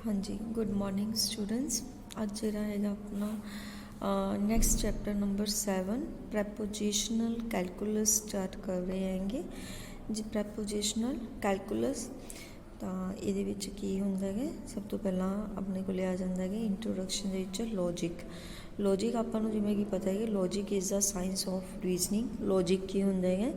हाँ जी, good morning students. आज जरा हैगा अपना next chapter number 7 propositional calculus start कर रहे हैंगे जी। प्रैपोजिशनल कैलकुलस ਤਾਂ ਇਹਦੇ ਵਿੱਚ ਕੀ ਹੁੰਦਾ ਹੈ, ਸਭ ਤੋਂ ਪਹਿਲਾਂ ਆਪਣੇ ਕੋਲ ਆ ਜਾਂਦਾ ਹੈ ਇੰਟਰੋਡਕਸ਼ਨ ਦੇ ਵਿੱਚ ਲੌਜਿਕ। ਲੌਜਿਕ ਆਪਾਂ ਨੂੰ ਜਿਵੇਂ ਕਿ ਪਤਾ ਹੈ ਕਿ logic is the science of reasoning. Logic ਕੀ ਹੁੰਦਾ ਹੈ,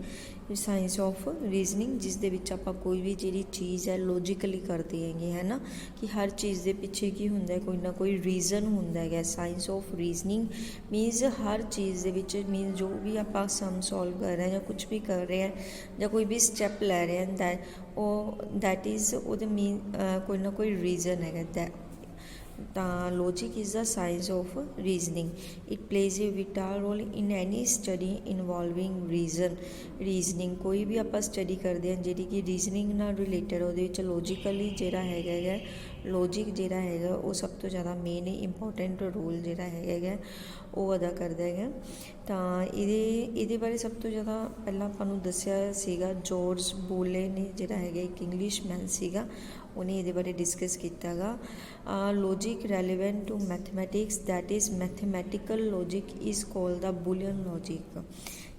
ਸਾਇੰਸ ਆਫ ਰੀਜ਼ਨਿੰਗ, ਜਿਸ ਦੇ ਵਿੱਚ ਆਪਾਂ ਕੋਈ ਵੀ ਜਿਹੜੀ ਚੀਜ਼ ਹੈ ਲੌਜਿਕਲੀ ਕਰਦੇ ਹੈਗੇ ਹੈ ਨਾ, ਕਿ ਹਰ ਚੀਜ਼ ਦੇ ਪਿੱਛੇ ਕੀ ਹੁੰਦਾ ਕੋਈ ਨਾ ਕੋਈ ਰੀਜ਼ਨ ਹੁੰਦਾ ਹੈਗਾ। ਸਾਇੰਸ ਆਫ ਰੀਜ਼ਨਿੰਗ ਮੀਨਸ ਹਰ ਚੀਜ਼ ਦੇ ਵਿੱਚ ਮੀਨਸ ਜੋ ਵੀ ਆਪਾਂ ਸਮ ਸੋਲਵ ਕਰ ਰਹੇ ਹਾਂ ਜਾਂ ਕੁਝ ਵੀ ਕਰ ਰਹੇ ਹਾਂ ਜਾਂ ਕੋਈ ਵੀ ਸਟੈਪ ਲੈ ਰਹੇ ਹਾਂ that is ਉਹਦੇ ਮੀਨ ਕੋਈ ਨਾ ਕੋਈ ਰੀਜ਼ਨ ਹੈਗਾ। ਤਾਂ logic is the science of reasoning. It plays a vital role in any study involving reasoning. ਕੋਈ ਵੀ ਆਪਾਂ ਸਟੱਡੀ ਕਰਦੇ ਹਾਂ ਜਿਹੜੀ ਕਿ ਰੀਜ਼ਨਿੰਗ ਨਾਲ ਰਿਲੇਟਡ, ਉਹਦੇ ਵਿੱਚ ਲੌਜਿਕਲੀ ਜਿਹੜਾ ਹੈਗਾ ਲੌਜਿਕ ਜਿਹੜਾ ਹੈਗਾ ਉਹ ਸਭ ਤੋਂ ਜ਼ਿਆਦਾ ਮੇਨ ਇੰਪੋਰਟੈਂਟ ਰੋਲ ਜਿਹੜਾ ਹੈਗਾ ਉਹ ਅਦਾ ਕਰਦਾ ਹੈਗਾ। ਤਾਂ ਇਹਦੇ ਬਾਰੇ ਸਭ ਤੋਂ ਜ਼ਿਆਦਾ ਪਹਿਲਾਂ ਆਪਾਂ ਨੂੰ ਦੱਸਿਆ ਸੀਗਾ ਜੋਰਜ ਬੋਲੇ ਨੇ, ਜਿਹੜਾ ਹੈਗਾ ਇੱਕ ਇੰਗਲਿਸ਼ਮੈਨ ਸੀਗਾ, ਉਹਨੇ ਇਹਦੇ ਬਾਰੇ ਡਿਸਕਸ ਕੀਤਾ ਗਾ। Logic relevant to mathematics, that is mathematical logic is called the Boolean logic.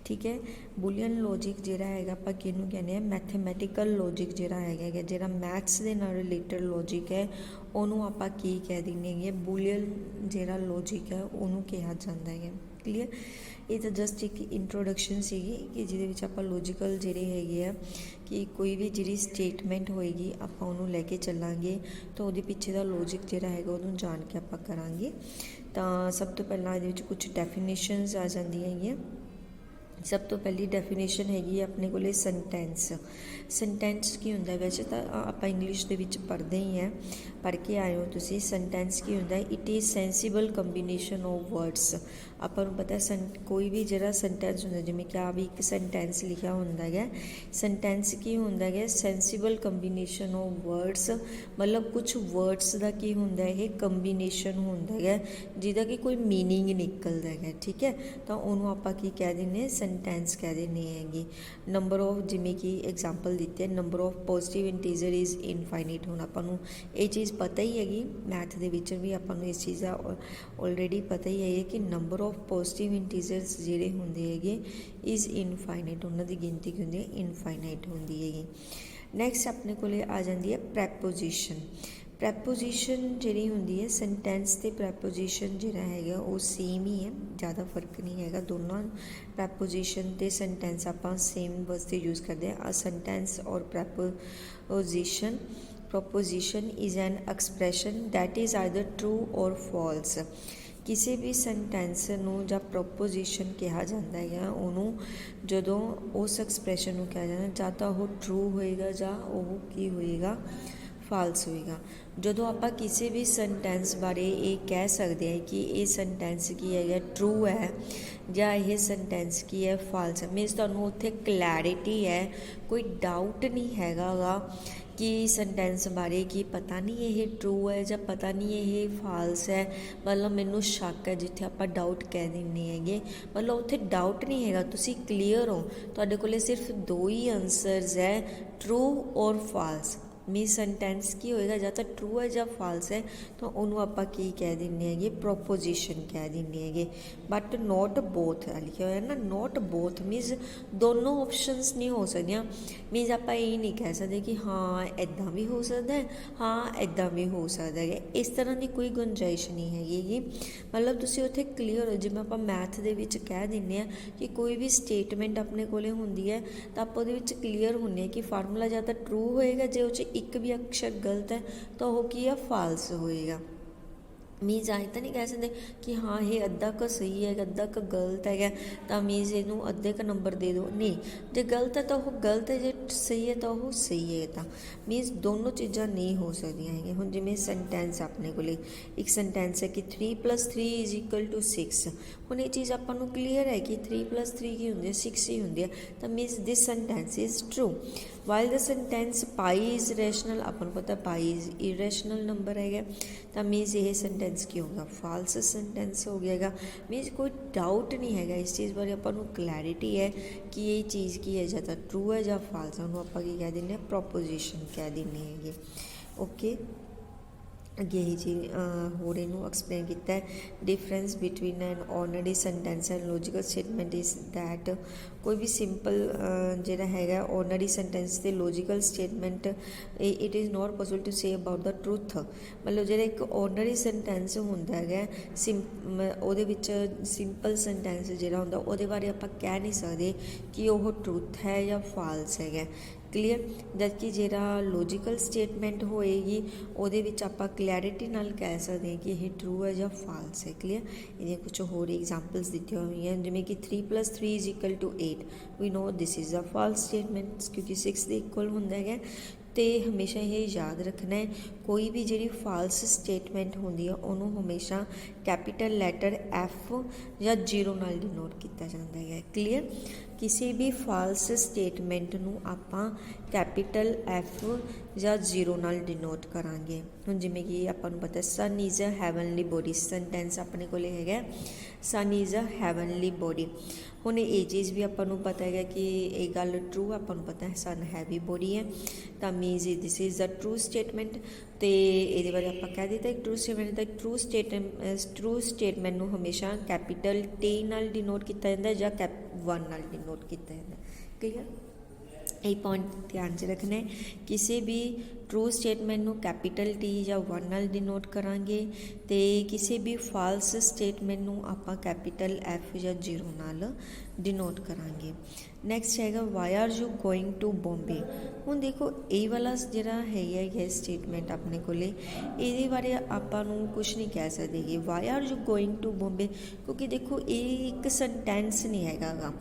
ਠੀਕ ਹੈ, ਬੂਲੀਅਨ ਲੌਜਿਕ ਜਿਹੜਾ ਹੈਗਾ ਆਪਾਂ ਕਿਹਨੂੰ ਕਹਿੰਦੇ ਹਾਂ, ਮੈਥਮੈਟੀਕਲ ਲੌਜਿਕ ਜਿਹੜਾ ਹੈਗਾ ਜਿਹੜਾ ਮੈਥਸ ਦੇ ਨਾਲ ਰਿਲੇਟਡ ਲੌਜਿਕ ਹੈ ਉਹਨੂੰ ਆਪਾਂ ਕੀ ਕਹਿ ਦਿੰਦੇ ਹੈਗੇ, ਬੂਲੀਅਨ ਜਿਹੜਾ ਲੌਜਿਕ ਹੈ ਉਹਨੂੰ ਕਿਹਾ ਜਾਂਦਾ ਹੈ। ਕਲੀਅਰ। ਇਹ ਤਾਂ ਜਸਟ ਇੱਕ ਇੰਟਰੋਡਕਸ਼ਨ ਸੀਗੀ ਕਿ ਜਿਹਦੇ ਵਿੱਚ ਆਪਾਂ ਲੌਜੀਕਲ ਜਿਹੜੇ ਹੈਗੇ ਆ ਕਿ ਕੋਈ ਵੀ ਜਿਹੜੀ ਸਟੇਟਮੈਂਟ ਹੋਏਗੀ ਆਪਾਂ ਉਹਨੂੰ ਲੈ ਕੇ ਚੱਲਾਂਗੇ ਤਾਂ ਉਹਦੇ ਪਿੱਛੇ ਦਾ ਲੌਜਿਕ ਜਿਹੜਾ ਹੈਗਾ ਉਹਨੂੰ ਜਾਣ ਕੇ ਆਪਾਂ ਕਰਾਂਗੇ। ਤਾਂ ਸਭ ਤੋਂ ਪਹਿਲਾਂ ਇਹਦੇ ਵਿੱਚ ਕੁਝ ਡੈਫੀਨੇਸ਼ਨਸ ਆ ਜਾਂਦੀਆਂ ਹੈਗੀਆਂ। ਸਭ ਤੋਂ ਪਹਿਲੀ ਡੈਫੀਨੇਸ਼ਨ ਹੈਗੀ ਆਪਣੇ ਕੋਲੇ ਸੈਂਟੈਂਸ। ਸੈਂਟੈਂਸ ਕੀ ਹੁੰਦਾ, ਵੈਸੇ ਤਾਂ ਆਪਾਂ ਇੰਗਲਿਸ਼ ਦੇ ਵਿੱਚ ਪੜ੍ਹਦੇ ਹੀ ਹੈ, ਪੜ੍ਹ ਕੇ ਆਏ ਹੋ ਤੁਸੀਂ। ਸੈਂਟੈਂਸ ਕੀ ਹੁੰਦਾ, it is sensible combination of words. ਆਪਾਂ ਨੂੰ ਪਤਾ ਕੋਈ ਵੀ ਜਿਹੜਾ ਸੈਂਟੈਂਸ ਹੁੰਦਾ, ਜਿਵੇਂ ਕਿ ਆ ਵੀ ਇੱਕ ਸੈਂਟੈਂਸ ਲਿਖਿਆ ਹੁੰਦਾ ਹੈ। ਸੈਂਟੈਂਸ ਕੀ ਹੁੰਦਾ ਹੈ, ਸੈਂਸੀਬਲ ਕੰਬੀਨੇਸ਼ਨ ਆਫ ਵਰਡਸ, ਮਤਲਬ ਕੁਝ ਵਰਡਸ ਦਾ ਕੀ ਹੁੰਦਾ ਇਹ ਕੰਬੀਨੇਸ਼ਨ ਹੁੰਦਾ ਹੈ ਜਿਹਦਾ ਕਿ ਕੋਈ ਮੀਨਿੰਗ ਨਿਕਲਦਾ ਹੈ। ਠੀਕ ਹੈ, ਤਾਂ ਉਹਨੂੰ ਆਪਾਂ ਕੀ ਕਹਿ ਦਿੰਦੇ, ਸੈਂਟੈਂਸ ਕਹਿ ਦਿੰਦੇ ਹੈਗੇ। ਨੰਬਰ ਆਫ, ਜਿਵੇਂ ਕਿ ਐਗਜ਼ਾਮਪਲ ਦਿੱਤੇ, number of positive integer is infinite. ਹੁਣ ਆਪਾਂ ਨੂੰ ਇਹ ਚੀਜ਼ ਪਤਾ ਹੀ ਹੈਗੀ, ਮੈਥ ਦੇ ਵਿੱਚ ਵੀ ਆਪਾਂ ਨੂੰ ਇਸ ਚੀਜ਼ ਦਾ ਆਲਰੇਡੀ ਪਤਾ ਹੀ ਹੈ ਕਿ ਨੰਬਰ ਆਫ ਪੋਜ਼ੀਟਿਵ ਇੰਟੀਜ਼ਰਸ ਜਿਹੜੇ ਹੁੰਦੇ ਹੈਗੇ ਇਜ਼ ਇਨਫਾਈਨਾਈਟ, ਉਹਨਾਂ ਦੀ ਗਿਣਤੀ ਕੀ ਹੁੰਦੀ ਹੈ, ਇਨਫਾਈਨਾਈਟ ਹੁੰਦੀ ਹੈਗੀ। ਨੈਕਸਟ ਆਪਣੇ ਕੋਲੇ ਆ ਜਾਂਦੀ ਹੈ ਪ੍ਰੈਪੋਜੀਸ਼ਨ। ਪ੍ਰੈਪੋਜੀਸ਼ਨ ਜਿਹੜੀ ਹੁੰਦੀ ਹੈ, ਸੈਂਟੈਂਸ ਅਤੇ ਪ੍ਰੈਪੋਜੀਸ਼ਨ ਜਿਹੜਾ ਹੈਗਾ ਉਹ ਸੇਮ ਹੀ ਹੈ, ਜ਼ਿਆਦਾ ਫਰਕ ਨਹੀਂ ਹੈਗਾ। ਦੋਨਾਂ ਪ੍ਰੈਪੋਜੀਸ਼ਨ ਅਤੇ ਸੈਂਟੈਂਸ ਆਪਾਂ ਸੇਮ ਵਾਸਤੇ ਯੂਜ਼ ਕਰਦੇ ਹਾਂ। Sentence or preposition, proposition is an expression that is either true or false. ਕਿਸੇ ਵੀ ਸੈਂਟੈਂਸ ਨੂੰ ਜਾਂ ਪ੍ਰੋਪੋਜੀਸ਼ਨ ਕਿਹਾ ਜਾਂਦਾ ਹੈ ਉਹਨੂੰ, ਜਦੋਂ ਉਸ ਐਕਸਪ੍ਰੈਸ਼ਨ ਨੂੰ ਕਿਹਾ ਜਾਂਦਾ ਜਾਂ ਤਾਂ ਉਹ ਟਰੂ ਹੋਏਗਾ ਜਾਂ ਉਹ ਕੀ ਹੋਏਗਾ, ਫਾਲਸ ਹੋਏਗਾ। ਜਦੋਂ ਆਪਾਂ ਕਿਸੇ ਵੀ ਸੈਂਟੈਂਸ ਬਾਰੇ ਇਹ ਕਹਿ ਸਕਦੇ ਹਾਂ ਕਿ ਇਹ ਸੈਂਟੈਂਸ ਕੀ ਹੈਗਾ, ਟਰੂ ਹੈ ਜਾਂ ਇਹ ਸੈਂਟੈਂਸ ਕੀ ਹੈ, ਫਾਲਸ ਹੈ, ਮੀਨਸ ਤੁਹਾਨੂੰ ਉੱਥੇ ਕਲੈਰਿਟੀ ਹੈ, ਕੋਈ ਡਾਊਟ ਨਹੀਂ ਹੈਗਾ ਗਾ ਕਿ ਸੈਂਟੈਂਸ ਬਾਰੇ ਕਿ ਪਤਾ ਨਹੀਂ ਇਹ ਟਰੂ ਹੈ ਜਾਂ ਪਤਾ ਨਹੀਂ ਇਹ ਫਾਲਸ ਹੈ, ਮਤਲਬ ਮੈਨੂੰ ਸ਼ੱਕ ਹੈ, ਜਿੱਥੇ ਆਪਾਂ ਡਾਊਟ ਕਹਿ ਦਿੰਦੇ ਹੈਗੇ, ਮਤਲਬ ਉੱਥੇ ਡਾਊਟ ਨਹੀਂ ਹੈਗਾ, ਤੁਸੀਂ ਕਲੀਅਰ ਹੋ, ਤੁਹਾਡੇ ਕੋਲ ਸਿਰਫ ਦੋ ਹੀ ਆਨਸਰਸ ਹੈ, true or false. Means sentence ਕੀ ਹੋਏਗਾ, ਜਾਂ ਤਾਂ ਟਰੂ ਹੈ ਜਾਂ ਫਾਲਸ ਹੈ, ਤਾਂ ਉਹਨੂੰ ਆਪਾਂ ਕੀ ਕਹਿ ਦਿੰਦੇ ਹੈਗੇ, ਪ੍ਰੋਪੋਜੀਸ਼ਨ ਕਹਿ ਦਿੰਦੇ ਹੈਗੇ। ਬਟ ਨੋਟ ਬੋਥ ਲਿਖਿਆ ਹੋਇਆ ਨਾ, ਨੋਟ ਬੋਥ ਮੀਨਸ ਦੋਨੋਂ ਆਪਸ਼ਨਸ ਨਹੀਂ ਹੋ ਸਕਦੀਆਂ। ਮੀਨਸ ਆਪਾਂ ਇਹ ਨਹੀਂ ਕਹਿ ਸਕਦੇ ਕਿ ਹਾਂ ਇੱਦਾਂ ਵੀ ਹੋ ਸਕਦਾ ਹੈ, ਹਾਂ ਇੱਦਾਂ ਵੀ ਹੋ ਸਕਦਾ ਹੈ, ਇਸ ਤਰ੍ਹਾਂ ਦੀ ਕੋਈ ਗੁੰਜਾਇਸ਼ ਨਹੀਂ ਹੈਗੀ। ਮਤਲਬ ਤੁਸੀਂ ਉੱਥੇ ਕਲੀਅਰ ਹੋ। ਜਿਵੇਂ ਆਪਾਂ ਮੈਥ ਦੇ ਵਿੱਚ ਕਹਿ ਦਿੰਦੇ ਹਾਂ ਕਿ ਕੋਈ ਵੀ ਸਟੇਟਮੈਂਟ ਆਪਣੇ ਕੋਲ ਹੁੰਦੀ ਹੈ ਤਾਂ ਆਪਾਂ ਉਹਦੇ ਵਿੱਚ ਕਲੀਅਰ ਹੁੰਦੇ ਹਾਂ ਕਿ ਫਾਰਮੂਲਾ ਜਾਂ ਤਾਂ ਟਰੂ ਹੋਏਗਾ, ਜੇ ਉਹ 'ਚ ਇੱਕ ਵੀ ਅਕਸ਼ਰ ਗਲਤ ਹੈ ਤਾਂ ਉਹ ਕੀ ਹੈ, ਫਾਲਸ ਹੋਏਗਾ। ਮੀਨਸ ਆਏ ਤਾਂ ਨਹੀਂ ਕਹਿ ਸਕਦੇ ਕਿ ਹਾਂ ਇਹ ਅੱਧਾ ਕੁ ਸਹੀ ਹੈ, ਅੱਧਾ ਕੁ ਗਲਤ ਹੈਗਾ ਤਾਂ ਮੀਨਸ ਇਹਨੂੰ ਅੱਧੇ ਕੁ ਨੰਬਰ ਦੇ ਦਿਓ, ਨਹੀਂ, ਜੇ ਗਲਤ ਹੈ ਤਾਂ ਉਹ ਗਲਤ ਹੈ, ਜੇ ਸਹੀ ਹੈ ਤਾਂ ਉਹ ਸਹੀ ਹੈ। ਤਾਂ ਮੀਨਸ ਦੋਨੋਂ ਚੀਜ਼ਾਂ ਨਹੀਂ ਹੋ ਸਕਦੀਆਂ ਹੈਗੀਆਂ। ਹੁਣ ਜਿਵੇਂ ਸੈਂਟੈਂਸ ਆਪਣੇ ਕੋਲ ਇੱਕ ਸੈਂਟੈਂਸ ਹੈ ਕਿ 3 + 3 = 6। ਹੁਣ ਇਹ ਚੀਜ਼ ਆਪਾਂ ਨੂੰ ਕਲੀਅਰ ਹੈ ਕਿ 3 + 3 ਕੀ ਹੁੰਦੀ ਹੈ, 6 ਹੀ ਹੁੰਦੀ ਹੈ, ਤਾਂ means this sentence is true. While the sentence pi is rational, ਆਪਾਂ ਨੂੰ ਪਤਾ ਪਾਈ ਇਜ਼ ਇਰੈਸ਼ਨਲ ਨੰਬਰ ਹੈਗਾ, ਤਾਂ ਮੀਨਸ ਇਹ ਸੈਂਟੈਂਸ ਕੀ ਹੋਗਾ, ਫਾਲਸ ਸੈਂਟੈਂਸ ਹੋ ਗਿਆ ਹੈਗਾ। ਮੀਨਸ ਕੋਈ ਡਾਊਟ ਨਹੀਂ ਹੈਗਾ ਇਸ ਚੀਜ਼ ਬਾਰੇ, ਆਪਾਂ ਨੂੰ ਕਲੈਰਿਟੀ ਹੈ ਕਿ ਇਹ ਚੀਜ਼ ਕੀ ਹੈ, ਜਾਂ ਤਾਂ ਟਰੂ ਹੈ ਜਾਂ ਫਾਲਸ, ਉਹਨੂੰ ਆਪਾਂ ਕੀ ਕਹਿ ਦਿੰਦੇ ਹਾਂ, ਪ੍ਰੋਪੋਜੀਸ਼ਨ ਕਹਿ ਦਿੰਦੇ ਹੈਗੇ। ਓਕੇ, ਅੱਗੇ ਹੀ ਜੀ ਹੋਰ ਇਹਨੂੰ ਐਕਸਪਲੇਨ ਕੀਤਾ ਹੈ। Difference between an ordinary sentence and logical statement is that ਕੋਈ ਵੀ ਸਿੰਪਲ ਜਿਹੜਾ ਹੈਗਾ ਓਰਡਨਰੀ ਸੈਂਟੈਂਸ ਤੇ logical statement it is not possible to say about the truth. ਮਤਲਬ ਜਿਹੜਾ ਇੱਕ ਓਰਡਨਰੀ ਸੈਂਟੈਂਸ ਹੁੰਦਾ ਹੈਗਾ ਉਹਦੇ ਵਿੱਚ ਸਿੰਪਲ ਸੈਂਟੈਂਸ ਜਿਹੜਾ ਹੁੰਦਾ ਉਹਦੇ ਬਾਰੇ ਆਪਾਂ ਕਹਿ ਨਹੀਂ ਸਕਦੇ ਕਿ ਉਹ ਟਰੂਥ ਹੈ ਜਾਂ ਫਾਲਸ ਹੈਗਾ। ਕਲੀਅਰ। ਜਦਕਿ ਜਿਹੜਾ ਲੌਜੀਕਲ ਸਟੇਟਮੈਂਟ ਹੋਏਗੀ ਉਹਦੇ ਵਿੱਚ ਆਪਾਂ ਕਲੈਰਿਟੀ ਨਾਲ ਕਹਿ ਸਕਦੇ ਹਾਂ ਕਿ ਇਹ ਟਰੂ ਹੈ ਜਾਂ ਫਾਲਸ ਹੈ। ਕਲੀਅਰ। ਇਹਦੀਆਂ ਕੁਝ ਹੋਰ ਐਗਜ਼ਾਮਪਲਸ ਦਿੱਤੀਆਂ ਹੋਈਆਂ ਜਿਵੇਂ ਕਿ 3 + 3 = 8 we know this is a false statement ਕਿਉਂਕਿ 6 ਦੇ ਇਕੁਅਲ ਹੁੰਦਾ ਹੈਗਾ। ਅਤੇ ਹਮੇਸ਼ਾ ਇਹ ਯਾਦ ਰੱਖਣਾ ਹੈ ਕੋਈ ਵੀ ਜਿਹੜੀ ਫਾਲਸ ਸਟੇਟਮੈਂਟ ਹੁੰਦੀ ਆ ਉਹਨੂੰ ਹਮੇਸ਼ਾ ਕੈਪੀਟਲ ਲੈਟਰ F ਜਾਂ 0 ਨਾਲ ਡਿਨੋਟ ਕੀਤਾ ਜਾਂਦਾ ਹੈ। ਕਲੀਅਰ। ਕਿਸੇ ਵੀ ਫਾਲਸ ਸਟੇਟਮੈਂਟ ਨੂੰ ਆਪਾਂ ਕੈਪੀਟਲ F ਜਾਂ 0 ਨਾਲ ਡਿਨੋਟ ਕਰਾਂਗੇ। ਹੁਣ ਜਿਵੇਂ ਕਿ ਆਪਾਂ ਨੂੰ ਪਤਾ sun is a heavenly body sentence ਆਪਣੇ ਕੋਲ ਹੈਗਾ sun is a heavenly body. ਹੁਣ ਇਹ ਚੀਜ਼ ਵੀ ਆਪਾਂ ਨੂੰ ਪਤਾ ਹੈਗਾ ਕਿ ਇਹ ਗੱਲ ਟਰੂ ਆਪਾਂ ਨੂੰ ਪਤਾ ਹੈ ਸਨ ਹੈਵੀ ਬੋਡੀ ਹੈ ਤਾਂ means this is a true statement. ਅਤੇ ਇਹਦੇ ਬਾਰੇ ਆਪਾਂ ਕਹਿ ਦਿੱਤਾ ਇੱਕ ਟਰੂ ਸਟੇਟਮੈਂਟ ਨੂੰ ਹਮੇਸ਼ਾ ਕੈਪੀਟਲ T ਨਾਲ ਡਿਨੋਟ ਕੀਤਾ ਜਾਂਦਾ ਜਾਂ F1 ਨਾਲ ਡਿਨੋਟ ਕੀਤਾ ਜਾਂਦਾ। ਕਲੀਅਰ। ਇਹ ਪੁਆਇੰਟ ਧਿਆਨ 'ਚ ਰੱਖਣਾ ਹੈ ਕਿਸੇ ਵੀ ਟਰੂ ਸਟੇਟਮੈਂਟ ਨੂੰ ਕੈਪੀਟਲ T ਜਾਂ 1 ਨਾਲ ਡਿਨੋਟ ਕਰਾਂਗੇ ਅਤੇ ਕਿਸੇ ਵੀ ਫਾਲਸ ਸਟੇਟਮੈਂਟ ਨੂੰ ਆਪਾਂ ਕੈਪੀਟਲ F ਜਾਂ 0 ਨਾਲ ਡਿਨੋਟ ਕਰਾਂਗੇ। ਨੈਕਸਟ ਹੈਗਾ why are you going to Bombay. ਹੁਣ ਦੇਖੋ ਇਹ ਵਾਲਾ ਜਿਹੜਾ ਹੈਗਾ ਸਟੇਟਮੈਂਟ ਆਪਣੇ ਕੋਲ ਇਹਦੇ ਬਾਰੇ ਆਪਾਂ ਨੂੰ ਕੁਛ ਨਹੀਂ ਕਹਿ ਸਕਦੇ ਕਿ why are you going to Bombay ਕਿਉਂਕਿ ਦੇਖੋ ਇਹ ਇੱਕ ਸੈਂਟੈਂਸ ਨਹੀਂ ਹੈਗਾ ਗਾ।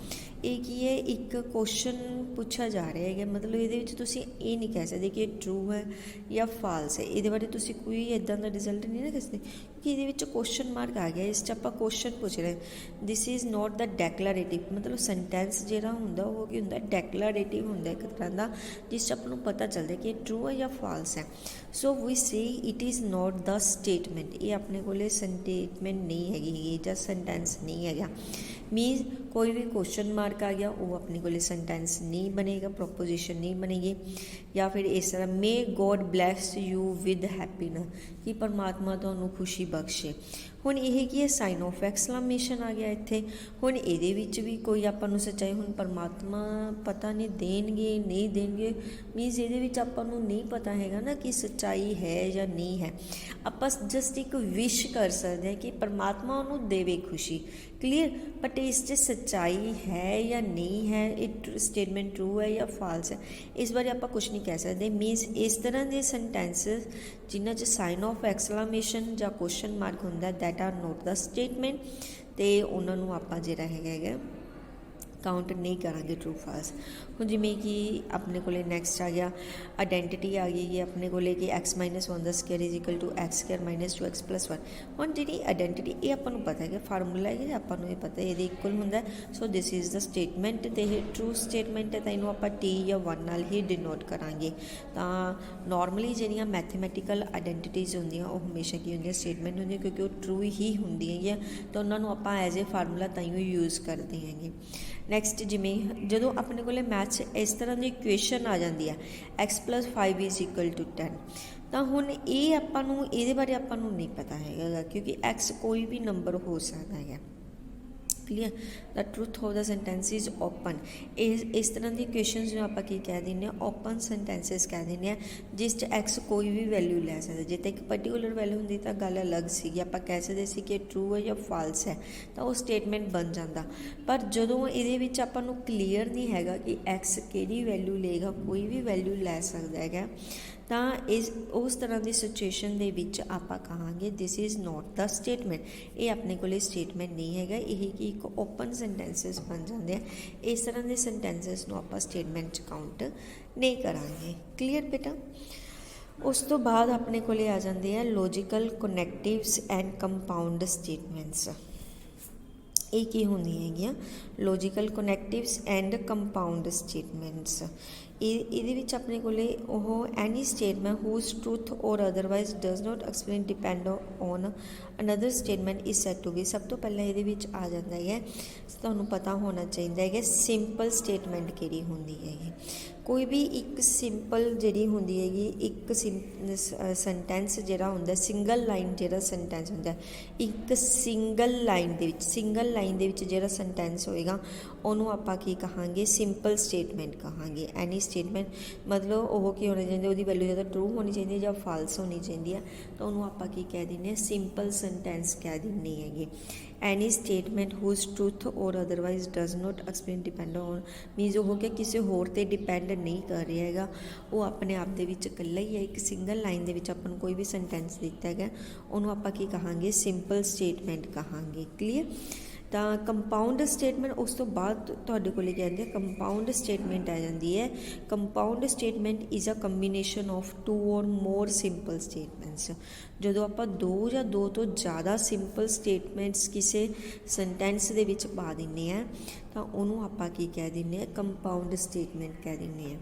ਇਹ ਕੀ ਹੈ ਇੱਕ ਕੁਐਸਚਨ ਪੁੱਛਿਆ ਜਾ ਰਿਹਾ ਹੈਗਾ ਮਤਲਬ ਇਹਦੇ ਵਿੱਚ ਤੁਸੀਂ ਇਹ ਨਹੀਂ ਕਹਿ ਸਕਦੇ ਕਿ ਇਹ ਟਰੂ ਹੈ ਜਾਂ ਫਾਲਸ ਹੈ। ਇਹਦੇ ਬਾਰੇ ਤੁਸੀਂ ਕੋਈ ਇੱਦਾਂ ਦਾ ਰਿਜ਼ਲਟ ਨਹੀਂ ਨਾ ਕਹਿ ਸਕਦੇ ਕਿ ਇਹਦੇ ਵਿੱਚ ਕੁਐਸਚਨ ਮਾਰਕ ਆ ਗਿਆ ਇਸ 'ਚ ਆਪਾਂ ਕੁਐਸਚਨ ਪੁੱਛ ਰਹੇ ਦਿਸ ਇਜ਼ ਨੋਟ ਦਾ ਡੈਕਲੇਰੇਟਿਵ ਮਤਲਬ ਸੈਂਟੈਂਸ ਜਿਹੜਾ ਹੁੰਦਾ ਉਹ ਕੀ ਹੁੰਦਾ ਡੈਕਲੇਰੇਟਿਵ ਹੁੰਦਾ ਇੱਕ ਤਰ੍ਹਾਂ ਦਾ ਜਿਸ 'ਚ ਆਪਾਂ ਨੂੰ ਪਤਾ ਚੱਲਦਾ ਕਿ ਇਹ ਟਰੂ ਹੈ ਜਾਂ ਫਾਲਸ ਹੈ। So we say it is not the statement ਇਹ ਆਪਣੇ ਕੋਲ ਸਟੇਟਮੈਂਟ ਨਹੀਂ ਹੈਗੀ ਜਾਂ ਸੈਂਟੈਂਸ ਨਹੀਂ ਹੈਗਾ। ਮੀਨਸ ਕੋਈ ਵੀ ਕੁਐਸਚਨ ਮਾਰਕ ਆ ਗਿਆ ਉਹ ਆਪਣੇ ਕੋਲ ਸੈਂਟੈਂਸ ਨਹੀਂ ਬਣੇਗਾ ਪ੍ਰੋਪੋਜੀਸ਼ਨ ਨਹੀਂ ਬਣੇਗੀ। ਜਾਂ ਫਿਰ ਇਸ ਤਰ੍ਹਾਂ may God bless you with happiness ਕਿ ਪਰਮਾਤਮਾ ਤੁਹਾਨੂੰ ਖੁਸ਼ੀ ਬਖਸ਼ੇ। ਹੁਣ ਇਹ ਕੀ ਹੈ ਸਾਈਨ ਆਫ ਐਕਸਕਲੇਮੇਸ਼ਨ ਆ ਗਿਆ ਇੱਥੇ। ਹੁਣ ਇਹਦੇ ਵਿੱਚ ਵੀ ਕੋਈ ਆਪਾਂ ਨੂੰ ਸੱਚਾਈ ਹੁਣ ਪਰਮਾਤਮਾ ਪਤਾ ਨਹੀਂ ਦੇਣਗੇ ਨਹੀਂ ਦੇਣਗੇ ਮੀਨਸ ਇਹਦੇ ਵਿੱਚ ਆਪਾਂ ਨੂੰ ਨਹੀਂ ਪਤਾ ਹੈਗਾ ਨਾ ਕਿ ਸੱਚਾਈ ਹੈ ਜਾਂ ਨਹੀਂ ਹੈ। ਆਪਾਂ ਜਸਟ ਇੱਕ ਵਿਸ਼ ਕਰ ਸਕਦੇ ਹਾਂ ਕਿ ਪਰਮਾਤਮਾ ਉਹਨੂੰ ਦੇਵੇ ਖੁਸ਼ੀ। ਕਲੀਅਰ। ਬਟ ਇਸ 'ਚ ਸੱਚਾਈ ਹੈ ਜਾਂ ਨਹੀਂ ਹੈ ਇਹ ਸਟੇਟਮੈਂਟ ਟਰੂ ਹੈ ਜਾਂ ਫਾਲਸ ਹੈ ਇਸ ਬਾਰੇ ਆਪਾਂ ਕੁਛ ਨਹੀਂ ਕਹਿ ਸਕਦੇ। ਮੀਨਸ ਇਸ ਤਰ੍ਹਾਂ ਦੇ ਸੈਂਟੈਂਸਸ ਜਿਨ੍ਹਾਂ 'ਚ ਸਾਈਨ ਆਫ ਐਕਸਕਲੇਮੇਸ਼ਨ ਜਾਂ ਕੁਐਸਚਨ ਮਾਰਕ ਹੁੰਦਾ that R note the statement ਅਤੇ ਉਹਨਾਂ ਨੂੰ ਆਪਾਂ ਜਿਹੜਾ ਹੈਗਾ ਕਾਊਂਟ ਨਹੀਂ ਕਰਾਂਗੇ ਟਰੂ ਫਾਲਸ। ਹੁਣ ਜਿਵੇਂ ਕਿ ਆਪਣੇ ਕੋਲ ਨੈਕਸਟ ਆ ਗਿਆ ਆਇਡੈਂਟੀਟੀ ਆ ਗਈ ਹੈ ਆਪਣੇ ਕੋਲ ਕਿ x - 1 ਦਾ ਸਕੁਅਰ = x² - 2x + 1। ਹੁਣ ਜਿਹੜੀ ਆਇਡੈਂਟੀਟੀ ਇਹ ਆਪਾਂ ਨੂੰ ਪਤਾ ਹੈਗਾ ਫਾਰਮੂਲਾ ਹੈ ਆਪਾਂ ਨੂੰ ਇਹ ਪਤਾ ਇਹਦੇ ਇਕੁਅਲ ਹੁੰਦਾ। ਸੋ ਦਿਸ ਇਜ਼ ਦਾ ਸਟੇਟਮੈਂਟ ਅਤੇ ਇਹ ਟਰੂ ਸਟੇਟਮੈਂਟ ਹੈ ਤਾਂ ਇਹਨੂੰ ਆਪਾਂ T ਜਾਂ 1 ਨਾਲ ਹੀ ਡਿਨੋਟ ਕਰਾਂਗੇ। ਤਾਂ ਨੋਰਮਲੀ ਜਿਹੜੀਆਂ ਮੈਥਮੈਟੀਕਲ ਆਇਡੈਂਟੀਟੀਜ਼ ਹੁੰਦੀਆਂ ਉਹ ਹਮੇਸ਼ਾ ਕੀ ਹੁੰਦੀਆਂ ਸਟੇਟਮੈਂਟ ਹੁੰਦੀਆਂ ਕਿਉਂਕਿ ਉਹ ਟਰੂ ਹੀ ਹੁੰਦੀਆਂ ਹੈਗੀਆਂ ਤਾਂ ਉਹਨਾਂ ਨੂੰ ਆਪਾਂ ਐਜ਼ ਏ ਫਾਰਮੂਲਾ ਤਾਂ ਹੀ ਯੂਜ਼ ਕਰਦੇ ਹੈਗੇ। ਨੈਕਸਟ ਜਿਵੇਂ ਜਦੋਂ ਆਪਣੇ ਕੋਲ ਮੈਥ 'ਚ ਇਸ ਤਰ੍ਹਾਂ ਦੀ ਇਕੁਏਸ਼ਨ ਆ ਜਾਂਦੀ ਹੈ x + 5 = 10 ਤਾਂ ਹੁਣ ਇਹ ਆਪਾਂ ਨੂੰ ਇਹਦੇ ਬਾਰੇ ਆਪਾਂ ਨੂੰ ਨਹੀਂ ਪਤਾ ਹੈਗਾ ਕਿਉਂਕਿ x ਕੋਈ ਵੀ ਨੰਬਰ ਹੋ ਸਕਦਾ ਹੈਗਾ। Clear. The truth of the sentence is open. ਇਸ ਤਰ੍ਹਾਂ ਦੀ ਇਕੁਏਸ਼ਨਸ ਨੂੰ ਆਪਾਂ ਕੀ ਕਹਿ ਦਿੰਦੇ ਹਾਂ ਓਪਨ ਸੈਂਟੈਂਸਸ ਕਹਿ ਦਿੰਦੇ ਹਾਂ ਜਿਸ 'ਚ x ਕੋਈ ਵੀ ਵੈਲਿਊ ਲੈ ਸਕਦਾ। ਜੇ ਤਾਂ ਇੱਕ ਪਰਟੀਕੂਲਰ ਵੈਲਿਊ ਹੁੰਦੀ ਤਾਂ ਗੱਲ ਅਲੱਗ ਸੀਗੀ ਆਪਾਂ ਕਹਿ ਸਕਦੇ ਸੀ ਕਿ ਟਰੂ ਹੈ ਜਾਂ ਫਾਲਸ ਹੈ ਤਾਂ ਉਹ ਸਟੇਟਮੈਂਟ ਬਣ ਜਾਂਦਾ। ਪਰ ਜਦੋਂ ਇਹਦੇ ਵਿੱਚ ਆਪਾਂ ਨੂੰ ਕਲੀਅਰ ਨਹੀਂ ਹੈਗਾ ਕਿ x ਕਿਹੜੀ ਵੈਲਿਊ ਲਏਗਾ ਕੋਈ ਵੀ ਵੈਲਿਊ ਲੈ ਸਕਦਾ ਹੈਗਾ ਤਾਂ ਉਸ ਤਰ੍ਹਾਂ ਦੀ ਸਿਚੁਏਸ਼ਨ ਦੇ ਵਿੱਚ ਆਪਾਂ ਕਹਾਂਗੇ this is not the statement. ਇਹ ਆਪਣੇ ਕੋਲ ਸਟੇਟਮੈਂਟ ਨਹੀਂ ਹੈਗਾ ਇਹ ਕਿ ਇੱਕ ਓਪਨ ਸੈਂਟੈਂਸਸ ਬਣ ਜਾਂਦੇ ਆ। ਇਸ ਤਰ੍ਹਾਂ ਦੇ ਸੈਂਟੈਂਸਸ ਨੂੰ ਆਪਾਂ ਸਟੇਟਮੈਂਟ 'ਚ ਕਾਊਂਟ ਨਹੀਂ ਕਰਾਂਗੇ। ਕਲੀਅਰ ਬੇਟਾ। ਉਸ ਤੋਂ ਬਾਅਦ ਆਪਣੇ ਕੋਲ ਆ ਜਾਂਦੇ ਆ logical connectives and compound statements. ਇਹ ਕੀ ਹੁੰਦੀਆਂ ਹੈਗੀਆਂ logical connectives and compound statements. ਇਹਦੇ ਵਿੱਚ ਆਪਣੇ ਕੋਲੇ ਉਹ any statement whose truth or otherwise does not explain depend on another statement is said to be. ਸਭ ਤੋਂ ਪਹਿਲਾਂ ਇਹਦੇ ਵਿੱਚ ਆ ਜਾਂਦਾ ਹੈ, ਤੁਹਾਨੂੰ ਪਤਾ ਹੋਣਾ ਚਾਹੀਦਾ ਹੈ ਕਿ ਸਿੰਪਲ ਸਟੇਟਮੈਂਟ ਕਿਹੜੀ ਹੁੰਦੀ ਹੈਗੀ। ਕੋਈ ਵੀ ਇੱਕ ਸਿੰਪਲ ਜਿਹੜੀ ਹੁੰਦੀ ਹੈਗੀ, ਇੱਕ ਸੈਂਟੈਂਸ ਜਿਹੜਾ ਹੁੰਦਾ ਸਿੰਗਲ ਲਾਈਨ ਜਿਹੜਾ ਸੈਂਟੈਂਸ ਹੁੰਦਾ, ਇੱਕ ਸਿੰਗਲ ਲਾਈਨ ਦੇ ਵਿੱਚ ਜਿਹੜਾ ਸੈਂਟੈਂਸ ਹੋਏਗਾ ਉਹਨੂੰ ਆਪਾਂ ਕੀ ਕਹਾਂਗੇ, ਸਿੰਪਲ ਸਟੇਟਮੈਂਟ ਕਹਾਂਗੇ। ਐਨੀ ਸਟੇਟਮੈਂਟ ਮਤਲਬ ਉਹ ਕੀ ਹੋਣਾ ਚਾਹੀਦਾ, ਉਹਦੀ ਵੈਲਿਊ ਜਾਂ ਤਾਂ ਟਰੂ ਹੋਣੀ ਚਾਹੀਦੀ ਹੈ ਜਾਂ ਫਾਲਸ ਹੋਣੀ ਚਾਹੀਦੀ ਹੈ, ਤਾਂ ਉਹਨੂੰ ਆਪਾਂ ਕੀ ਕਹਿ ਦਿੰਦੇ ਹਾਂ, ਸਿੰਪਲ ਸੈਂਟੈਂਸ ਕਹਿ ਦਿੰਦੇ ਹੈਗੇ। ਐਨੀ statement whose truth or otherwise does not explain depend on means ਉਹ ਕਿ ਕਿਸੇ ਹੋਰ 'ਤੇ ਡਿਪੈਂਡ ਨਹੀਂ ਕਰ ਰਿਹਾ ਹੈਗਾ, ਉਹ ਆਪਣੇ ਆਪ ਦੇ ਵਿੱਚ ਇਕੱਲਾ ਹੀ ਹੈ। ਇੱਕ ਸਿੰਗਲ ਲਾਈਨ ਦੇ ਵਿੱਚ ਆਪਾਂ ਨੂੰ ਕੋਈ ਵੀ ਸੈਂਟੈਂਸ ਦਿੱਤਾ ਹੈਗਾ, ਉਹਨੂੰ ਆਪਾਂ ਕੀ ਕਹਾਂਗੇ, ਸਿੰਪਲ ਸਟੇਟਮੈਂਟ ਕਹਾਂਗੇ। ਕਲੀਅਰ। ਤਾਂ ਕੰਪਾਊਂਡ ਸਟੇਟਮੈਂਟ ਉਸ ਤੋਂ ਬਾਅਦ ਤੁਹਾਡੇ ਕੋਲ ਕਹਿੰਦੇ ਕੰਪਾਊਂਡ ਸਟੇਟਮੈਂਟ ਆ ਜਾਂਦੀ ਹੈ। Compound statement is a combination of 2 or more simple statements. ਜਦੋਂ ਆਪਾਂ 2 ਜਾਂ 2 ਤੋਂ ਜ਼ਿਆਦਾ ਸਿੰਪਲ ਸਟੇਟਮੈਂਟਸ ਕਿਸੇ ਸੈਂਟੈਂਸ ਦੇ ਵਿੱਚ ਪਾ ਦਿੰਦੇ ਹਾਂ ਤਾਂ ਉਹਨੂੰ ਆਪਾਂ ਕੀ ਕਹਿ ਦਿੰਦੇ ਹਾਂ, ਕੰਪਾਊਂਡ ਸਟੇਟਮੈਂਟ ਕਹਿ ਦਿੰਦੇ ਹਾਂ।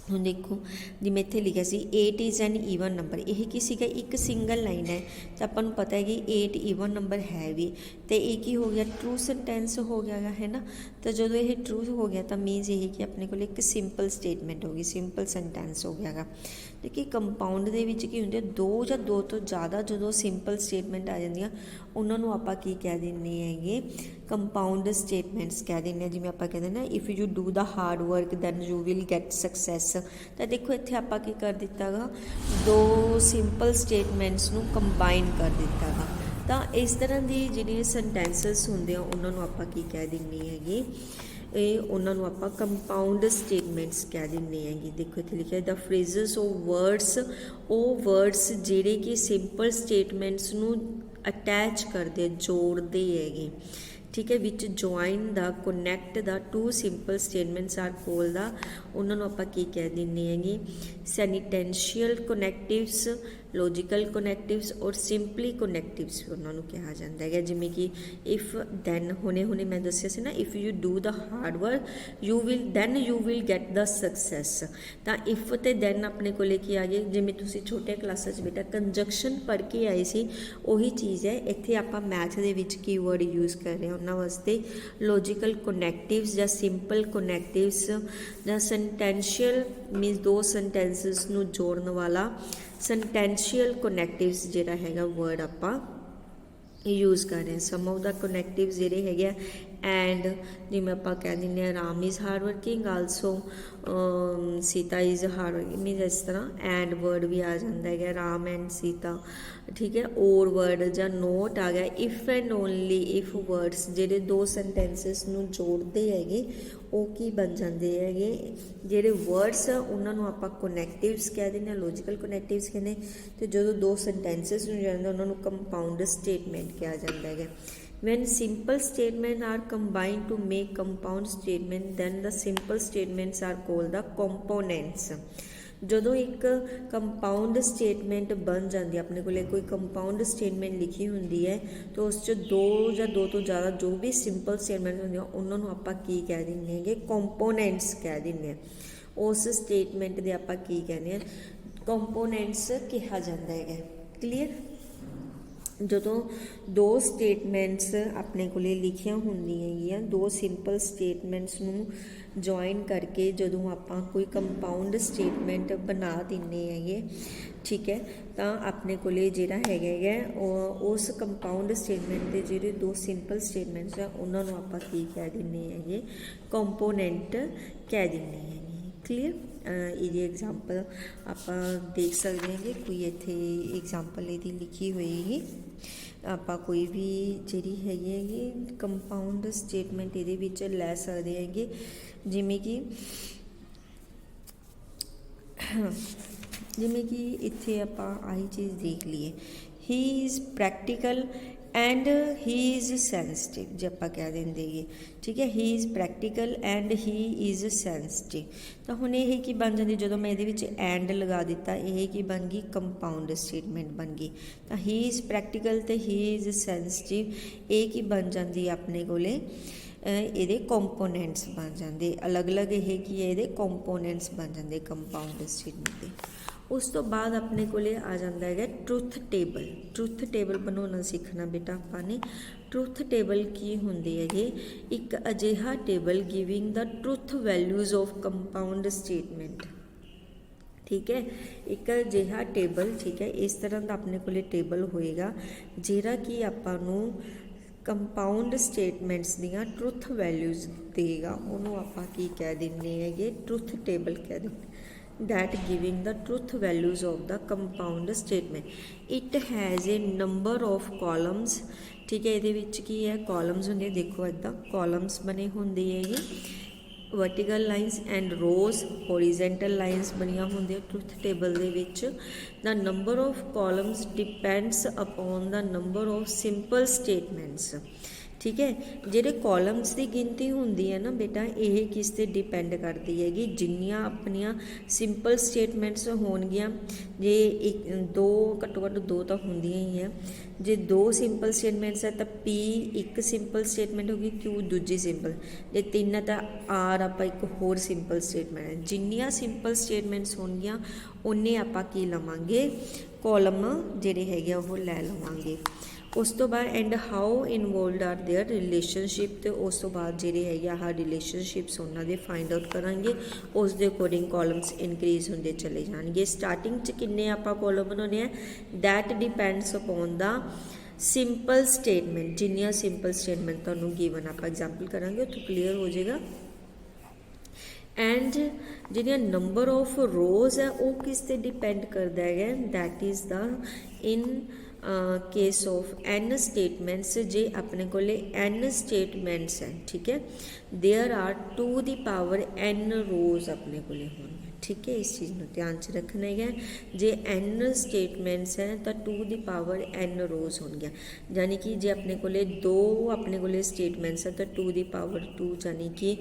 ਹੁਣ ਦੇਖੋ ਜਿਵੇਂ ਇੱਥੇ ਲਿਖਿਆ ਸੀ 8 ਇਜ਼ ਐਨ ਈਵਨ ਨੰਬਰ, ਇਹ ਕੀ ਸੀਗਾ, ਇੱਕ ਸਿੰਗਲ ਲਾਈਨ ਹੈ ਤਾਂ ਆਪਾਂ ਨੂੰ ਪਤਾ ਹੈ ਕਿ 8 ਈਵਨ ਨੰਬਰ ਹੈ ਵੀ, ਅਤੇ ਇਹ ਕੀ ਹੋ ਗਿਆ, ਟਰੂ ਸੈਂਟੈਂਸ ਹੋ ਗਿਆ ਹੈ ਨਾ। ਤਾਂ ਜਦੋਂ ਇਹ ਟਰੂ ਹੋ ਗਿਆ ਤਾਂ ਮੀਨਸ ਇਹ ਕਿ ਆਪਣੇ ਕੋਲ ਇੱਕ ਸਿੰਪਲ ਸਟੇਟਮੈਂਟ ਹੋ ਗਈ, ਸਿੰਪਲ ਸੈਂਟੈਂਸ ਹੋ ਗਿਆ ਗਾ। ਦੇਖੀ ਕੰਪਾਊਂਡ ਦੇ ਵਿੱਚ ਕੀ ਹੁੰਦੇ, 2 ਜਾਂ 2 ਤੋਂ ਜ਼ਿਆਦਾ ਜਦੋਂ ਸਿੰਪਲ ਸਟੇਟਮੈਂਟ ਆ ਜਾਂਦੀਆਂ ਉਹਨਾਂ ਨੂੰ ਆਪਾਂ ਕੀ ਕਹਿ ਦਿੰਦੇ ਹੈਗੇ, ਕੰਪਾਊਂਡ ਸਟੇਟਮੈਂਟਸ ਕਹਿ ਦਿੰਦੇ ਹਾਂ। ਜਿਵੇਂ ਆਪਾਂ ਕਹਿੰਦੇ ਨਾ, if you do the hard work then you will get success. ਤਾਂ ਦੇਖੋ ਇੱਥੇ ਆਪਾਂ ਕੀ ਕਰ ਦਿੱਤਾ ਗਾ, 2 ਸਿੰਪਲ ਸਟੇਟਮੈਂਟਸ ਨੂੰ ਕੰਬਾਈਨ ਕਰ ਦਿੱਤਾ ਗਾ। ਤਾਂ ਇਸ ਤਰ੍ਹਾਂ ਦੀ ਜਿਹੜੀਆਂ ਸੈਂਟੈਂਸਸ ਹੁੰਦੇ ਆ ਉਹਨਾਂ ਨੂੰ ਆਪਾਂ ਕੀ ਕਹਿ ਦਿੰਦੇ ਹੈਗੇ, ਇਹ ਉਹਨਾਂ ਨੂੰ ਆਪਾਂ ਕੰਪਾਊਂਡ ਸਟੇਟਮੈਂਟਸ ਕਹਿ ਦਿੰਦੇ ਹੈਗੇ। ਦੇਖੋ ਇੱਥੇ ਲਿਖਿਆ ਦਾ ਫਰੇਜ਼ਸ ਉਹ ਵਰਡਸ ਜਿਹੜੇ ਕਿ ਸਿੰਪਲ ਸਟੇਟਮੈਂਟਸ ਨੂੰ ਅਟੈਚ ਕਰਦੇ, ਜੋੜਦੇ ਹੈਗੇ, ਠੀਕ ਹੈ, ਵਿੱਚ ਜੁਆਇਨ ਦਾ, ਕਨੈਕਟ ਦਾ 2 ਸਿੰਪਲ ਸਟੇਟਮੈਂਟਸ ਆਰ ਕੋਲ ਦਾ, ਉਹਨਾਂ ਨੂੰ ਆਪਾਂ ਕੀ ਕਹਿ ਦਿੰਦੇ ਹੈਗੇ, ਸੈਨੀਟੈਂਸ਼ੀਅਲ ਕਨੈਕਟਿਵਸ, ਲੌਜੀਕਲ ਕਨੈਕਟਿਵਸ ਔਰ ਸਿੰਪਲੀ ਕਨੈਕਟਿਵਸ ਉਹਨਾਂ ਨੂੰ ਕਿਹਾ ਜਾਂਦਾ ਹੈਗਾ। ਜਿਵੇਂ ਕਿ ਇਫ ਦੈਨ, ਹੁਣੇ ਮੈਂ ਦੱਸਿਆ ਸੀ ਨਾ, if you do the hard work you will get the success. ਤਾਂ ਇਫ ਅਤੇ ਦੈਨ ਆਪਣੇ ਕੋਲੇ ਕੀ ਆ ਗਏ, ਜਿਵੇਂ ਤੁਸੀਂ ਛੋਟੇ ਕਲਾਸਾਂ 'ਚ ਬੇਟਾ ਕੰਜੰਕਸ਼ਨ ਪੜ੍ਹ ਕੇ ਆਏ ਸੀ, ਉਹੀ ਚੀਜ਼ ਹੈ ਇੱਥੇ ਆਪਾਂ ਮੈਥ ਦੇ ਵਿੱਚ ਕੀਵਰਡ ਯੂਜ਼ ਕਰ ਰਹੇ ਹਾਂ ਉਹਨਾਂ ਵਾਸਤੇ। ਲੌਜੀਕਲ ਕਨੈਕਟਿਵਸ ਜਾਂ ਸਿੰਪਲ ਕਨੈਕਟਿਵਸ ਜਾਂ ਸੈਂਟੈਂਸ਼ੀਅਲ ਮੀਨਸ 2 ਸੈਂਟੈਂਸਿਸ ਨੂੰ ਜੋੜਨ ਵਾਲਾ, ਸੈਂਟੈਂਸ਼ੀਅਲ ਕਨੈਕਟਿਵਸ ਜਿਹੜਾ ਹੈਗਾ ਵਰਡ ਆਪਾਂ ਯੂਜ਼ ਕਰ ਰਹੇ ਹਾਂ। ਸਮ ਆਫ ਦਾ ਕਨੈਕਟਿਵਸ ਜਿਹੜੇ ਹੈਗੇ ਆ ਐਂਡ, ਜਿਵੇਂ ਆਪਾਂ ਕਹਿ ਦਿੰਦੇ ਹਾਂ Ram is hard working, also Sita is hard working, means ਇਸ ਤਰ੍ਹਾਂ ਐਂਡ ਵਰਡ ਵੀ ਆ ਜਾਂਦਾ ਹੈਗਾ, ਰਾਮ ਐਂਡ ਸੀਤਾ, ਠੀਕ ਹੈ। ਔਰ ਵਰਡ ਜਾਂ ਨੋਟ ਆ ਗਿਆ। If and only if words ਜਿਹੜੇ 2 ਸੈਂਟੈਂਸਿਸ ਨੂੰ ਜੋੜਦੇ ਹੈਗੇ ਉਹ ਕੀ ਬਣ ਜਾਂਦੇ ਹੈਗੇ, ਜਿਹੜੇ ਵਰਡਸ ਆ ਉਹਨਾਂ ਨੂੰ ਆਪਾਂ ਕਨੈਕਟਿਵਸ ਕਹਿ ਦਿੰਦੇ ਹਾਂ, ਲੌਜੀਕਲ ਕਨੈਕਟਿਵਸ ਕਹਿੰਦੇ। ਅਤੇ ਜਦੋਂ 2 ਸੈਂਟੈਂਸਿਸ ਨੂੰ ਜੋੜਦੇ ਉਹਨਾਂ ਨੂੰ ਕੰਪਾਊਂਡ ਸਟੇਟਮੈਂਟ ਕਿਹਾ ਜਾਂਦਾ ਹੈਗਾ। When simple statements are combined to make compound statement, then the simple statements are called the components. ਜਦੋਂ ਇੱਕ ਕੰਪਾਊਂਡ ਸਟੇਟਮੈਂਟ ਬਣ ਜਾਂਦੀ ਹੈ, ਆਪਣੇ ਕੋਲੇ ਕੋਈ ਕੰਪਾਊਂਡ ਸਟੇਟਮੈਂਟ ਲਿਖੀ ਹੁੰਦੀ ਹੈ ਤਾਂ ਉਸ 'ਚ 2 ਜਾਂ 2 ਤੋਂ ਜ਼ਿਆਦਾ ਜੋ ਵੀ ਸਿੰਪਲ ਸਟੇਟਮੈਂਟ ਹੁੰਦੀਆਂ ਉਹਨਾਂ ਨੂੰ ਆਪਾਂ ਕੀ ਕਹਿ ਦਿੰਦੇ ਹੈਗੇ, ਕੰਪੋਨੈਂਟਸ ਕਹਿ ਦਿੰਦੇ ਹਾਂ। ਉਸ ਸਟੇਟਮੈਂਟ ਦੇ ਆਪਾਂ ਕੀ ਕਹਿੰਦੇ ਹਾਂ, ਕੰਪੋਨੈਂਟਸ ਕਿਹਾ ਜਾਂਦਾ ਹੈਗਾ। ਕਲੀਅਰ। ਜਦੋਂ 2 ਸਟੇਟਮੈਂਟਸ ਆਪਣੇ ਕੋਲੇ ਲਿਖੀਆਂ ਹੁੰਦੀਆਂ ਹੈਗੀਆਂ, 2 ਸਿੰਪਲ ਸਟੇਟਮੈਂਟਸ ਨੂੰ ਜੁਆਇਨ ਕਰਕੇ ਜਦੋਂ ਆਪਾਂ ਕੋਈ ਕੰਪਾਊਂਡ ਸਟੇਟਮੈਂਟ ਬਣਾ ਦਿੰਦੇ ਹੈਗੇ, ਠੀਕ ਹੈ, ਤਾਂ ਆਪਣੇ ਕੋਲੇ ਜਿਹੜਾ ਹੈਗਾ ਉਸ ਕੰਪਾਊਂਡ ਸਟੇਟਮੈਂਟ ਦੇ ਜਿਹੜੇ 2 ਸਿੰਪਲ ਸਟੇਟਮੈਂਟਸ ਆ ਉਹਨਾਂ ਨੂੰ ਆਪਾਂ ਕੀ ਕਹਿ ਦਿੰਦੇ ਹੈਗੇ, ਕੰਪੋਨੈਂਟ ਕਹਿ ਦਿੰਦੇ ਹੈਗੇ। ਕਲੀਅਰ। ਇਹਦੀ ਐਗਜ਼ਾਮਪਲ ਆਪਾਂ ਦੇਖ ਸਕਦੇ ਹੈਗੇ, ਕੋਈ ਇੱਥੇ ਐਗਜ਼ਾਮਪਲ ਇਹਦੀ ਲਿਖੀ ਹੋਏਗੀ, ਆਪਾਂ ਕੋਈ ਵੀ ਜਿਹੜੀ ਹੈਗੀ ਕੰਪਾਊਂਡ ਸਟੇਟਮੈਂਟ ਇਹਦੇ ਵਿੱਚ ਲੈ ਸਕਦੇ ਹੈਗੇ। ਜਿਵੇਂ ਕਿ ਇੱਥੇ ਆਪਾਂ ਆਹੀ ਚੀਜ਼ ਦੇਖ ਲਈਏ, ਹੀ is practical and he is sensitive, ਜੇ ਆਪਾਂ ਕਹਿ ਦਿੰਦੇ ਹੈਗੇ, ਠੀਕ ਹੈ, ਹੀ is practical and he is sensitive. ਤਾਂ ਹੁਣ ਇਹ ਕੀ ਬਣ ਜਾਂਦੀ, ਜਦੋਂ ਮੈਂ ਇਹਦੇ ਵਿੱਚ ਐਂਡ ਲਗਾ ਦਿੱਤਾ, ਇਹ ਕੀ ਬਣ ਗਈ, ਕੰਪਾਊਂਡ ਸਟੇਟਮੈਂਟ ਬਣ ਗਈ। ਤਾਂ ਹੀ ਇਜ਼ ਪ੍ਰੈਕਟੀਕਲ ਅਤੇ ਹੀ ਇਜ਼ ਸੈਂਸਿਟਿਵ, ਇਹ ਕੀ ਬਣ ਜਾਂਦੀ ਆਪਣੇ ਕੋਲੇ, ਇਹਦੇ ਕੰਪੋਨੈਂਟਸ ਬਣ ਜਾਂਦੇ, ਅਲੱਗ-ਅਲੱਗ ਇਹ ਕੀ ਹੈ ਇਹਦੇ ਕੰਪੋਨੈਂਟਸ ਬਣ ਜਾਂਦੇ ਕੰਪਾਊਂਡ ਸਟੇਟਮੈਂਟ ਦੇ। ਉਸ ਤੋਂ ਬਾਅਦ ਆਪਣੇ ਕੋਲੇ ਆ ਜਾਂਦਾ ਹੈਗਾ ਟਰੁੱਥ ਟੇਬਲ। ਟਰੁੱਥ ਟੇਬਲ ਬਣਾਉਣਾ ਸਿੱਖਣਾ ਬੇਟਾ ਆਪਾਂ ਨੇ। ਟਰੁੱਥ ਟੇਬਲ ਕੀ ਹੁੰਦੇ ਹੈਗੇ, ਇੱਕ ਅਜਿਹਾ table giving the truth values of compound statement. ठीक है, एक अजिहा टेबल, ठीक है, इस तरह का अपने को टेबल होएगा जिहड़ा कि आपां नूं कंपाउंड स्टेटमेंट्स दियां ट्रुथ वैल्यूज़ देगा, उन्होंने आपां की कह दिंदे हैगे ट्रुथ टेबल कह दिंदे। That giving the truth values of the compound statement. It has a number of columns, ठीक है, ये की है कॉलम्स होंगे, देखो इदा कॉलम्स बने होंगे है, vertical lines and rows horizontal lines बनिया होंगे ट्रुथ टेबल दे विच। The number of columns depends upon the number of simple statements, ठीक है। जिहड़े कॉलम्स की गिनती होंदी है ना बेटा, ये किस ते डिपेंड करती हैगी, जिन्नियां अपनियां सिंपल स्टेटमेंट्स होणगियां, जे एक दो घट्टो घट्ट दो तो होंदियां ही है, जे दो सिंपल स्टेटमेंट्स है तो पी एक सिंपल स्टेटमेंट होगी, क्यू दूजी सिंपल, जे तीन है तो आर आप एक होर सिंपल स्टेटमेंट है। जिन्नियां सिंपल स्टेटमेंट्स होणगियां उन्ने आपां की लवांगे कॉलम जिहड़े हैगे वो लै लवांगे। उस तो बाद and how involved are their relationship, तो उस तो बाद जिहड़े है आह रिलेशनशिप्स उन्हां दे फाइंड आउट करांगे, उस दे अकॉर्डिंग कॉलम्स इनक्रीज होंदे चले जाणगे। स्टार्टिंग च किन्ने आपां कॉलम बनाउने आ, that depends upon the simple statement. जिन्नियां सिंपल स्टेटमेंट तुहानूं गिवन आपां एग्जाम्पल करांगे उत्थों क्लीयर हो जाएगा। एंड जिहड़ियां नंबर ऑफ रोज़ है वो किस ते डिपेंड करदा है, that is the in case of n statements, जे अपने को एन स्टेटमेंट्स हैं, ठीक है, there are two the power n rows अपने को होंगे, ठीक है। इस चीज़ को ध्यान च रखना है, जे एन स्टेटमेंट्स हैं तो टू दी पावर एन रोज़ होंगे, यानी कि जे अपने को दो अपने को स्टेटमेंट्स हैं तो टू दी पावर टू, यानी कि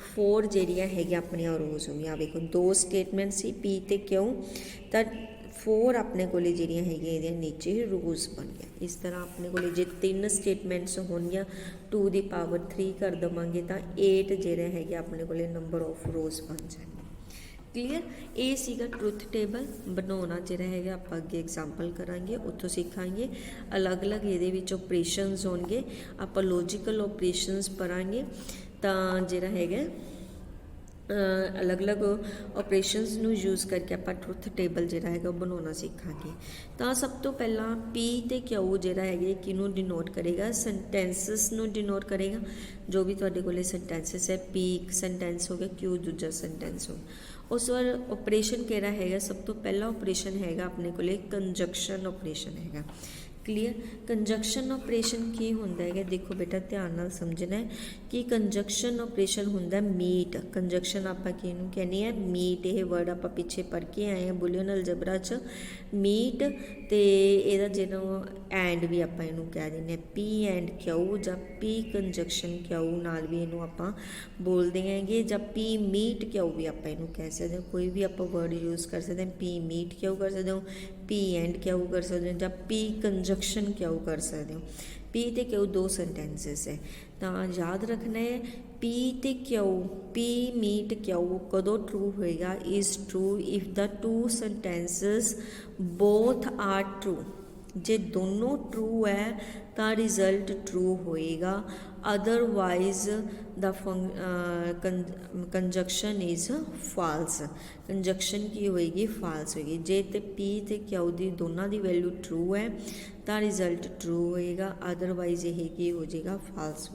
4 जिहड़ियां है अपन रोज़ होंगे। देखो दो स्टेटमेंट्स सी पी ते क्यों, तो 4 अपने को जिहड़ियां है नीचे रोज़ बन गया। इस तरह अपने को जे 3 स्टेटमेंट्स होंगे 2 दी पावर 3 कर देवांगे तो 8 जिहड़े है अपने को नंबर ऑफ रोज़ बन जाएंगे। क्लीयर, ये सीगा ट्रुथ टेबल बनाना जिहड़ा है आप अगे एग्जाम्पल करांगे, उत्थों सीखांगे अलग अलग ये ऑपरेशनस होंगे, आप लॉजिकल ऑपरेशनस पढ़ांगे, तो जिहड़ा है अलग अलग ऑपरेशनस नू यूज़ करके आप ट्रुथ टेबल जिहड़ा है बनाना सीखांगे। तो सब तो पहला पी ते क्यू जिहड़ा है किनू डिनोट करेगा, सेंटेंसिस नू डिनोट करेगा। जो भी तुहाडे कोले सेंटेंसिस है, पी एक सेंटेंस हो गया, क्यू दूजा सेंटेंस हो गया। उस बार ऑपरेशन किहड़ा है, सब तो पहला ऑपरेशन है अपने कोले कंजक्शन ऑपरेशन है। क्लीयर, कंजक्शन ऑपरेशन की होंदा है, देखो बेटा ध्यान नाल समझना है कि कंजक्शन ऑपरेशन होंदा मीट। कंजक्शन आपां किहनूं कहने हैं, मीट, ये वर्ड आपां पिछे पढ़ के आए हैं बुलियन अलजबरा च, मीट ते इहदा जिहड़ा एंड भी आपां इहनूं कह दिंदे हैं पी एंड क्यू, जां पी कंजक्शन क्यू नाल भी इहनूं आपां बोलदे हैंगे, जां पी मीट क्यू भी आपां इहनूं कह सकदे हां। कोई भी आपां वर्ड यूज़ कर सकते हैं, पी मीट क्यू कर सकते हो, पी एंड क्यू कर सकते हो, जां पी कंजक्शन क्यू कर सकते हो। पी ते क्यू दो सेंटेंसिस है, तो याद रखना है पी ते क्यू, पी मीट क्यू कदों ट्रू होएगा, is true if the two sentences both are true. जे दोनों ट्रू है तो रिजल्ट ट्रू होएगा, otherwise the conjunction is false. Conjunction की होएगी, फॉल्स होएगी। जे ते पी ते क्यू दी दोनों की वैल्यू ट्रू है तो रिजल्ट ट्रू होएगा, अदरवाइज ये की हो जाएगा फॉल्स।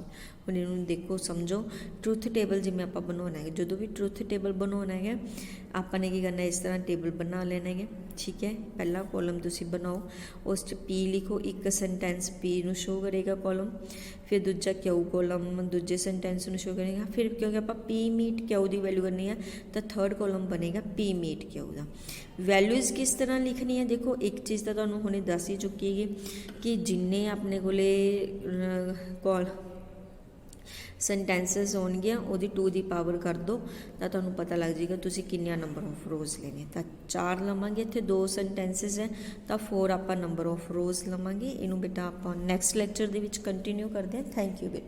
हुण इहनूं देखो समझो, ट्रुथ टेबल जिवें आपां बनाउणा है, जो भी ट्रुथ टेबल बनाउणा है आपां ने की करना, इस तरह टेबल बना लेना है, ठीक है। पहला कॉलम तुसीं बनाओ, उस पी लिखो, एक सेंटेंस पी नूं शो करेगा कॉलम, फिर दूजा क्यू कॉलम दूजे सेंटेंस नूं शो करेगा, फिर क्योंकि आप पी मीट क्यू की वैल्यू करनी है तो थर्ड कॉलम बनेगा पी मीट क्यू का। वैल्यूज़ किस तरह लिखनी है, देखो एक चीज़ तो तुहानूं हुणे दस ही चुकी है कि जिन्ने अपने कोले कॉल सेंटेंसिस होणगियां उहदी 2 दी पावर कर दो तो तुहानूं पता लग जाएगा तुसीं किन्ने नंबर ऑफ रोज़ लेने। तो 4 लवांगे, इत्थे 2 सेंटेंसिस है तो 4 आपां नंबर ऑफ रोज़ लवांगे। इनू बेटा आपां नैक्सट लैक्चर दे विच कंटिन्यू करदे हैं। थैंक यू बेटा।